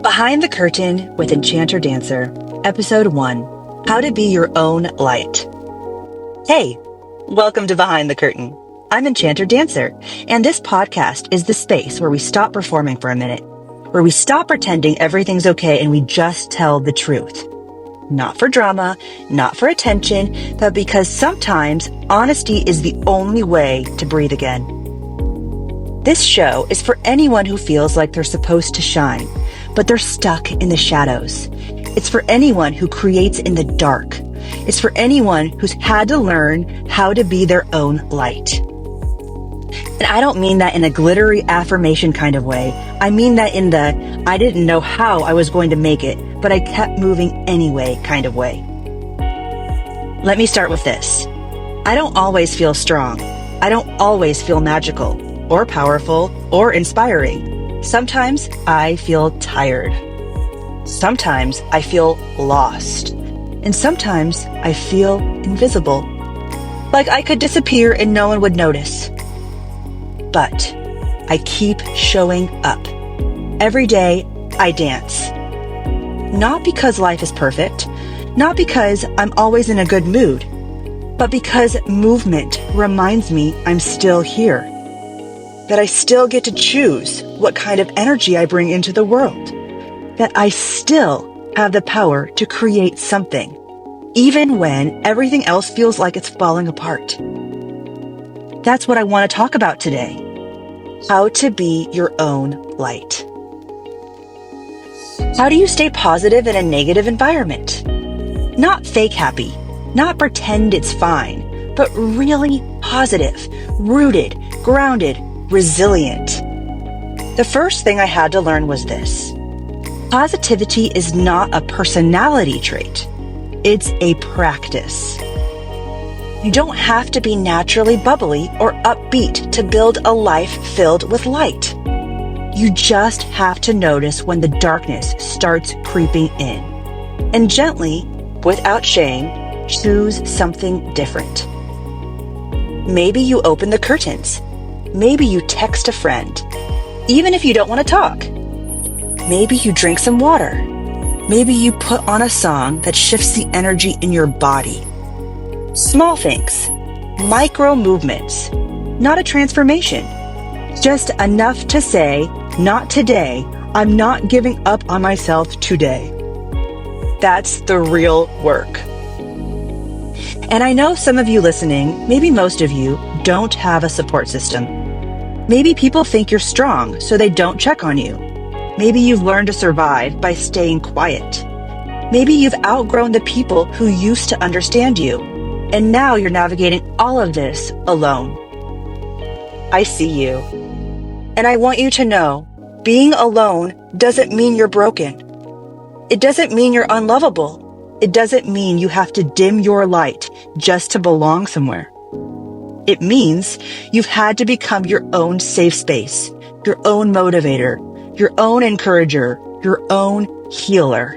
Behind the Curtain with EnchanterDancer, Episode 1, How to Be Your Own Light. Hey, welcome to Behind the Curtain. I'm EnchanterDancer, and this podcast is the space where we stop performing for a minute, where we stop pretending everything's okay and we just tell the truth. Not for drama, not for attention, but because sometimes honesty is the only way to breathe again. This show is for anyone who feels like they're supposed to shine, but they're stuck in the shadows. It's for anyone who creates in the dark. It's for anyone who's had to learn how to be their own light. And I don't mean that in a glittery affirmation kind of way. I mean that in the I didn't know how I was going to make it, but I kept moving anyway kind of way. Let me start with this. I don't always feel strong. I don't always feel magical or powerful or inspiring. Sometimes I feel tired. Sometimes I feel lost. And sometimes I feel invisible. Like I could disappear and no one would notice. But I keep showing up. Every day I dance. Not because life is perfect, not because I'm always in a good mood, but because movement reminds me I'm still here. That I still get to choose what kind of energy I bring into the world. That I still have the power to create something, even when everything else feels like it's falling apart. That's what I want to talk about today. How to be your own light. How do you stay positive in a negative environment? Not fake happy, not pretend it's fine, but really positive, rooted, grounded, resilient. The first thing I had to learn was this. Positivity is not a personality trait. It's a practice. You don't have to be naturally bubbly or upbeat to build a life filled with light. You just have to notice when the darkness starts creeping in. And gently, without shame, choose something different. Maybe you open the curtains. Maybe you text a friend, even if you don't want to talk. Maybe you drink some water. Maybe you put on a song that shifts the energy in your body. Small things, micro movements, not a transformation. Just enough to say, not today, I'm not giving up on myself today. That's the real work. And I know some of you listening, maybe most of you, don't have a support system. Maybe people think you're strong, so they don't check on you. Maybe you've learned to survive by staying quiet. Maybe you've outgrown the people who used to understand you, and now you're navigating all of this alone. I see you. And I want you to know, being alone doesn't mean you're broken. It doesn't mean you're unlovable. It doesn't mean you have to dim your light just to belong somewhere. It means you've had to become your own safe space, your own motivator, your own encourager, your own healer.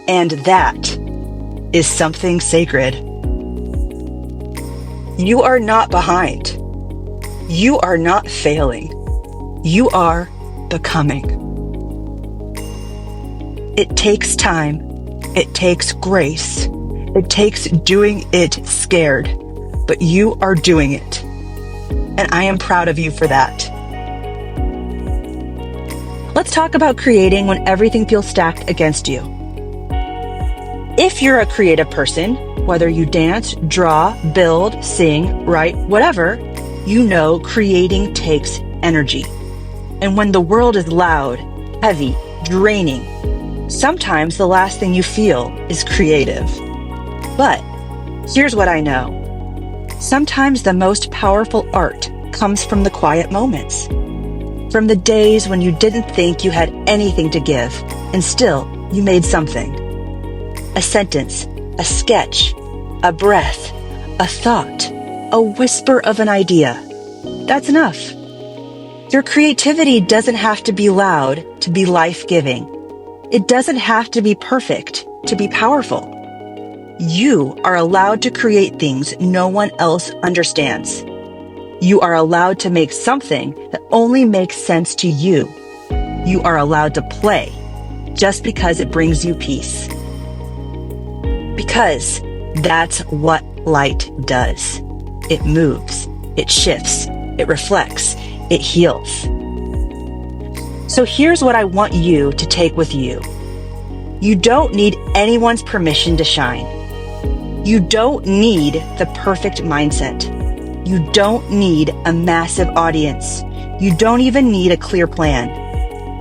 And that is something sacred. You are not behind. You are not failing. You are becoming. It takes time. It takes grace. It takes doing it scared. But you are doing it. And I am proud of you for that. Let's talk about creating when everything feels stacked against you. If you're a creative person, whether you dance, draw, build, sing, write, whatever, you know creating takes energy. And when the world is loud, heavy, draining, sometimes the last thing you feel is creative. But here's what I know. Sometimes the most powerful art comes from the quiet moments. From the days when you didn't think you had anything to give, and still you made something. A sentence, a sketch, a breath, a thought, a whisper of an idea. That's enough. Your creativity doesn't have to be loud to be life-giving. It doesn't have to be perfect to be powerful. You are allowed to create things no one else understands. You are allowed to make something that only makes sense to you. You are allowed to play just because it brings you peace. Because that's what light does. It moves, it shifts, it reflects, it heals. So here's what I want you to take with you. You don't need anyone's permission to shine. You don't need the perfect mindset. You don't need a massive audience. You don't even need a clear plan.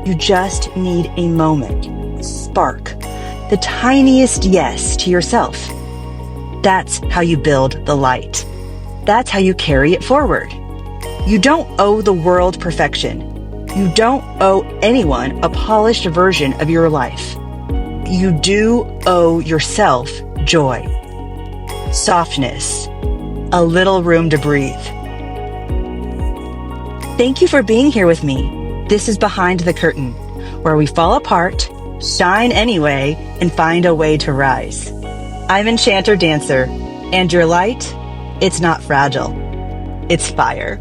You just need a moment, a spark, the tiniest yes to yourself. That's how you build the light. That's how you carry it forward. You don't owe the world perfection. You don't owe anyone a polished version of your life. You do owe yourself joy, softness, a little room to breathe. Thank you for being here with me. This is Behind the Curtain, where we fall apart, shine anyway, and find a way to rise. I'm EnchanterDancer, and your light, it's not fragile. It's fire.